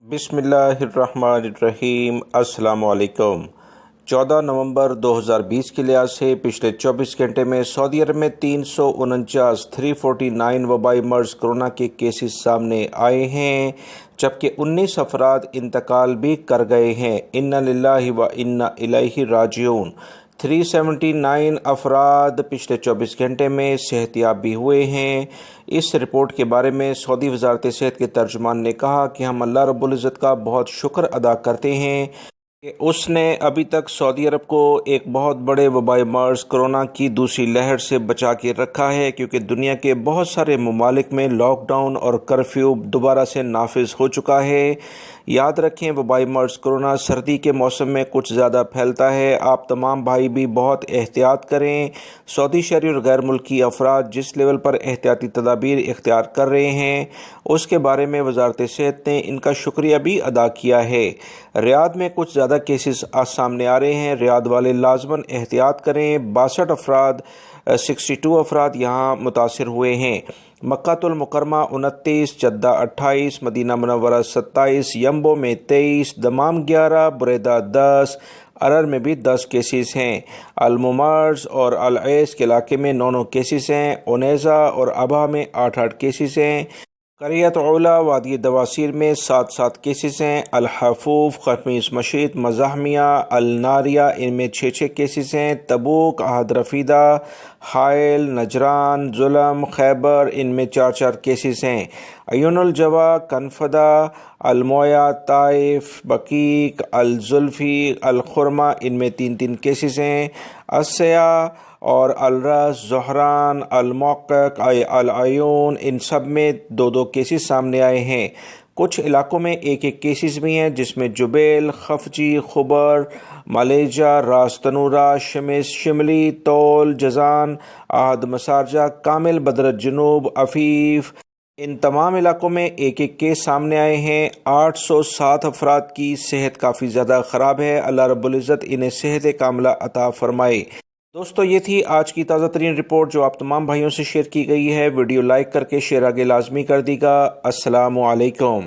बिस्मिल्लाहिर्रहमानिर्रहीम। अस्सलाम वालेकुम। 14 नवंबर 2020 के लिहाज से पिछले 24 घंटे में सऊदी अरब में 349 वबाई मर्ज कोरोना के केसेस सामने आए हैं, जबकि 19 अफराद इंतकाल भी कर गए हैं। इन्ना लिल्लाहि व इन्ना इलैहि राजिऊन। 379 अफराद पिछले 24 घंटे में सेहतयाब भी हुए हैं। इस रिपोर्ट के बारे में सऊदी वज़ारत सेहत के तर्जुमान ने कहा कि हम अल्लाह रब्बुल इज़्ज़त का बहुत शुक्र अदा करते हैं कि उसने अभी तक सऊदी अरब को एक बहुत बड़े वबाई मर्ज कोरोना की दूसरी लहर से बचा के रखा है, क्योंकि दुनिया के बहुत सारे ममालिक में लॉकडाउन और कर्फ्यू दोबारा से नाफिज हो चुका है। याद रखें, वबाई मर्ज कोरोना सर्दी के मौसम में कुछ ज़्यादा फैलता है। आप तमाम भाई भी बहुत एहतियात करें। सऊदी शहरी और गैर मुल्की अफराद जिस लेवल पर एहतियाती तदाबीर इख्तियार कर रहे हैं, उसके बारे में वज़ारत सेहत ने इनका शुक्रिया भी अदा किया है। रियाद में कुछ ज़्यादा केसेस सामने आ रहे हैं। रियाद वाले लाजमन एहतियात करें। 62 अफराद यहाँ मुतासिर हुए हैं। मक्कातुल मुकरमा 29, जद्दा 28, मदीना मुनव्वरा 27, यम्बो में 23, दमाम 11, बुरेदा 10, अरर में भी 10 केसेस हैं। अलमुमार्ज और अल-ऐस के इलाके में 9 केसेस हैं। ओनेज़ा और अबा में 8 केसेस हैं। करियत औला वादी दवासीर में 7 केसेस हैं। अल-हफूफ, खमीस मशीद, मज़ाहमिया, अल-नारिया इनमें 6 केसेस हैं। तबूक, अहद रफीदा, हायल, नजरान, जुलम, खैबर इनमें 4 केसेस हैं। अयूनुल जवा, कनफदा, अलमोया, ताइफ, बकीक, अल-जुल्फी, अल-खुरमा इनमें 3 केसेस हैं। अस्या और अलरस, ज़ोहरान, अल-मौक़क़, अल-अयून इन सब में 2 केसेस सामने आए हैं। कुछ इलाकों में 1 केसेस भी हैं, जिसमें जुबैल, खफजी, खुबर, मलेजा, रास तनूरा, शिमली, तौल, जजान, आहद मसारजा, कामिल, बदरत जनूब, अफीफ इन तमाम इलाकों में 1 केस सामने आए हैं। 807 अफराद की सेहत काफ़ी ज़्यादा ख़राब है। अल्लाह रब्बुल इज़्ज़त इन्हें सेहत कामिला अता फरमाए। दोस्तों, ये थी आज की ताज़ा तरीन रिपोर्ट जो आप तमाम भाइयों से शेयर की गई है। वीडियो लाइक करके शेयर आगे लाजमी कर दीगा। अस्सलामु अलैकुम।